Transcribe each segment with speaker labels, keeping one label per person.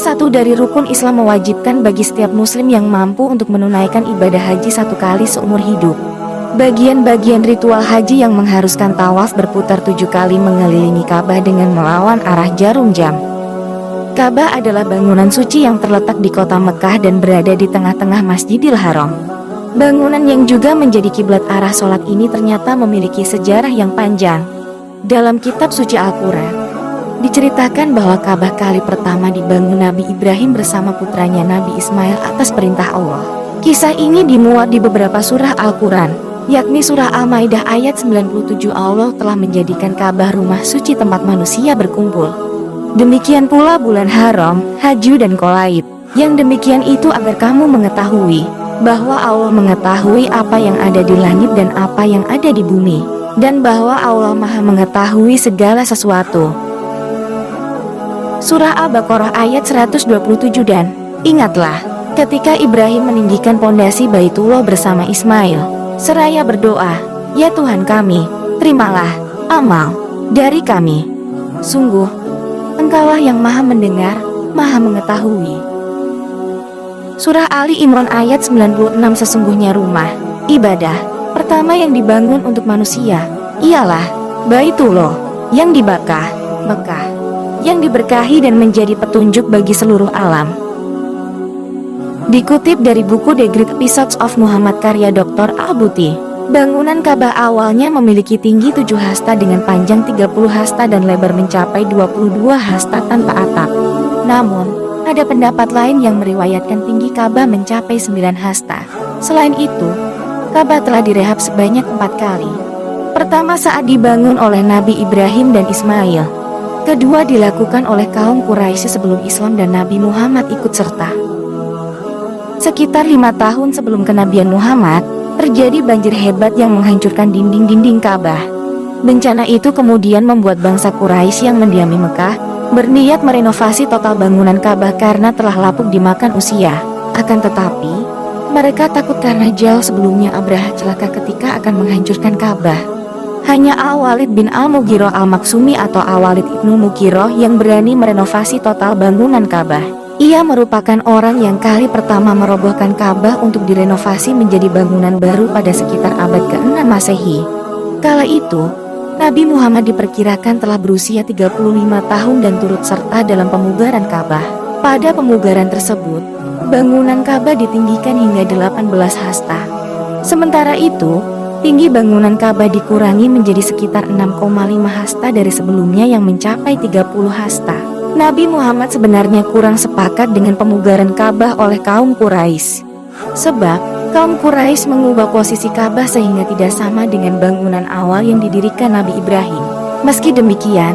Speaker 1: satu dari rukun Islam mewajibkan bagi setiap muslim yang mampu untuk menunaikan ibadah haji 1 kali seumur hidup. Bagian-bagian ritual haji yang mengharuskan tawaf berputar 7 kali mengelilingi Ka'bah dengan melawan arah jarum jam. Ka'bah adalah bangunan suci yang terletak di kota Mekah dan berada di tengah-tengah Masjidil Haram. Bangunan yang juga menjadi kiblat arah sholat ini ternyata memiliki sejarah yang panjang. Dalam kitab suci Al-Quran diceritakan bahwa Ka'bah kali pertama dibangun Nabi Ibrahim bersama putranya Nabi Ismail atas perintah Allah. Kisah ini dimuat di beberapa surah Al-Quran, yakni surah Al-Maidah ayat 97. Allah telah menjadikan Ka'bah rumah suci tempat manusia berkumpul. Demikian pula bulan haram, Haju dan Qolaid. Yang demikian itu agar kamu mengetahui bahwa Allah mengetahui apa yang ada di langit dan apa yang ada di bumi, dan bahwa Allah Maha mengetahui segala sesuatu. Surah Al-Baqarah ayat 127. Dan ingatlah ketika Ibrahim meninggikan pondasi Baitullah bersama Ismail, seraya berdoa, "Ya Tuhan kami, terimalah amal dari kami. Sungguh, Engkaulah yang Maha mendengar, Maha mengetahui." Surah Ali Imran ayat 96. Sesungguhnya rumah ibadah pertama yang dibangun untuk manusia ialah Baitullah yang di Mekah, yang diberkahi dan menjadi petunjuk bagi seluruh alam. Dikutip dari buku The Great Episodes of Muhammad karya Dr. Al-Buti, bangunan Ka'bah awalnya memiliki tinggi 7 hasta dengan panjang 30 hasta dan lebar mencapai 22 hasta tanpa atap. Namun, ada pendapat lain yang meriwayatkan tinggi Ka'bah mencapai 9 hasta. Selain itu, Ka'bah telah direhab sebanyak 4 kali. Pertama saat dibangun oleh Nabi Ibrahim dan Ismail. Kedua dilakukan oleh kaum Quraisy sebelum Islam dan Nabi Muhammad ikut serta. Sekitar 5 tahun sebelum kenabian Muhammad, terjadi banjir hebat yang menghancurkan dinding-dinding Ka'bah. Bencana itu kemudian membuat bangsa Quraisy yang mendiami Mekah berniat merenovasi total bangunan Ka'bah karena telah lapuk dimakan usia. Akan tetapi, mereka takut karena jauh sebelumnya Abraha celaka ketika akan menghancurkan Ka'bah. Hanya Al-Walid bin Al-Mughirah Al-Maksumi atau Al-Walid ibnu Mughirah yang berani merenovasi total bangunan Ka'bah. Ia merupakan orang yang kali pertama merobohkan Ka'bah untuk direnovasi menjadi bangunan baru pada sekitar abad ke-6 Masehi. Kala itu, Nabi Muhammad diperkirakan telah berusia 35 tahun dan turut serta dalam pemugaran Ka'bah. Pada pemugaran tersebut, bangunan Ka'bah ditinggikan hingga 18 hasta. Sementara itu, tinggi bangunan Ka'bah dikurangi menjadi sekitar 6,5 hasta dari sebelumnya yang mencapai 30 hasta. Nabi Muhammad sebenarnya kurang sepakat dengan pemugaran Ka'bah oleh kaum Quraisy. Sebab, kaum Quraisy mengubah posisi Ka'bah sehingga tidak sama dengan bangunan awal yang didirikan Nabi Ibrahim. Meski demikian,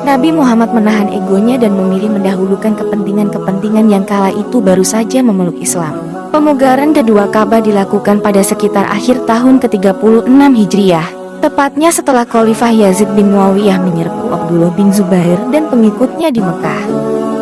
Speaker 1: Nabi Muhammad menahan egonya dan memilih mendahulukan kepentingan-kepentingan yang kala itu baru saja memeluk Islam. Pemugaran kedua Ka'bah dilakukan pada sekitar akhir tahun ke-36 Hijriah, tepatnya setelah Khalifah Yazid bin Muawiyah menyerbu Abdullah bin Zubair dan pengikutnya di Mekah.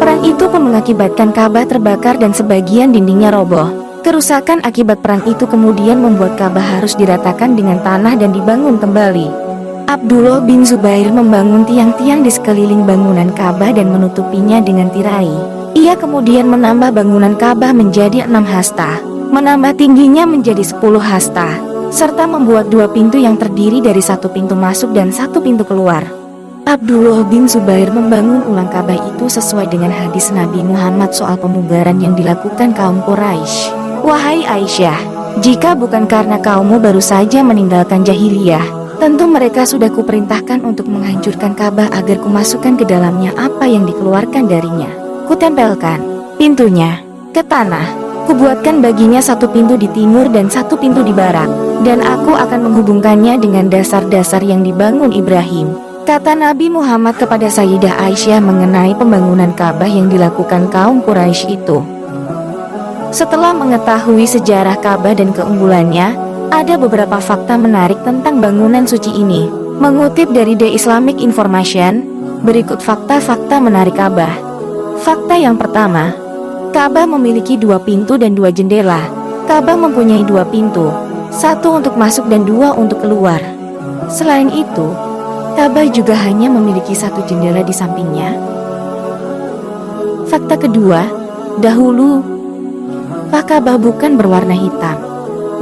Speaker 1: Perang itu pun mengakibatkan Ka'bah terbakar dan sebagian dindingnya roboh. Kerusakan akibat perang itu kemudian membuat Ka'bah harus diratakan dengan tanah dan dibangun kembali. Abdullah bin Zubair membangun tiang-tiang di sekeliling bangunan Ka'bah dan menutupinya dengan tirai. Ia kemudian menambah bangunan Ka'bah menjadi 6 hasta, menambah tingginya menjadi 10 hasta, serta membuat 2 pintu yang terdiri dari 1 pintu masuk dan 1 pintu keluar. Abdullah bin Zubair membangun ulang Ka'bah itu sesuai dengan hadis Nabi Muhammad soal pemugaran yang dilakukan kaum Quraisy. "Wahai Aisyah, jika bukan karena kaummu baru saja meninggalkan jahiliyah, tentu mereka sudah kuperintahkan untuk menghancurkan Ka'bah agar kumasukkan ke dalamnya apa yang dikeluarkan darinya. Kutempelkan pintunya ke tanah, kubuatkan baginya 1 pintu di timur dan 1 pintu di barat, dan aku akan menghubungkannya dengan dasar-dasar yang dibangun Ibrahim," kata Nabi Muhammad kepada Sayyidah Aisyah mengenai pembangunan Ka'bah yang dilakukan kaum Quraisy itu. Setelah mengetahui sejarah Ka'bah dan keunggulannya, ada beberapa fakta menarik tentang bangunan suci ini. Mengutip dari The Islamic Information, berikut fakta-fakta menarik Ka'bah. Fakta yang pertama, Ka'bah memiliki 2 pintu dan 2 jendela. Ka'bah mempunyai 2 pintu, 1 untuk masuk dan 2 untuk keluar. Selain itu, Ka'bah juga hanya memiliki 1 jendela di sampingnya. Fakta kedua, dahulu Ka'bah bukan berwarna hitam.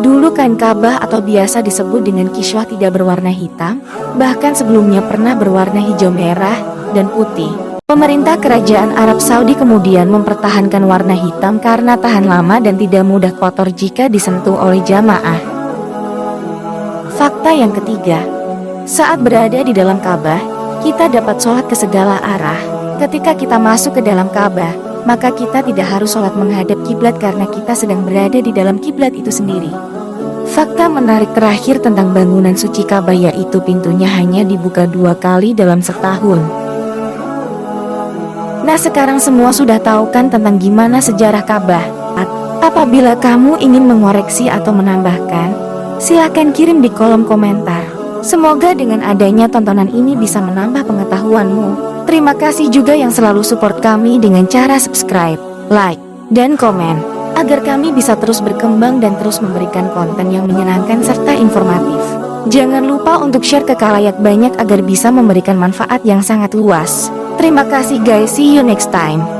Speaker 1: Dulu kain Ka'bah atau biasa disebut dengan kiswah tidak berwarna hitam, bahkan sebelumnya pernah berwarna hijau merah dan putih. Pemerintah Kerajaan Arab Saudi kemudian mempertahankan warna hitam karena tahan lama dan tidak mudah kotor jika disentuh oleh jamaah. Fakta yang ketiga, saat berada di dalam Ka'bah, kita dapat sholat ke segala arah. Ketika kita masuk ke dalam Ka'bah, maka kita tidak harus sholat menghadap kiblat karena kita sedang berada di dalam kiblat itu sendiri. Fakta menarik terakhir tentang bangunan suci Ka'bah yaitu pintunya hanya dibuka 2 kali dalam setahun. Nah, sekarang semua sudah tahu kan tentang gimana sejarah Ka'bah. Apabila kamu ingin mengoreksi atau menambahkan, silakan kirim di kolom komentar. Semoga dengan adanya tontonan ini bisa menambah pengetahuanmu. Terima kasih juga yang selalu support kami dengan cara subscribe, like, dan komen, agar kami bisa terus berkembang dan terus memberikan konten yang menyenangkan serta informatif. Jangan lupa untuk share ke khalayak banyak agar bisa memberikan manfaat yang sangat luas. Terima kasih guys, see you next time.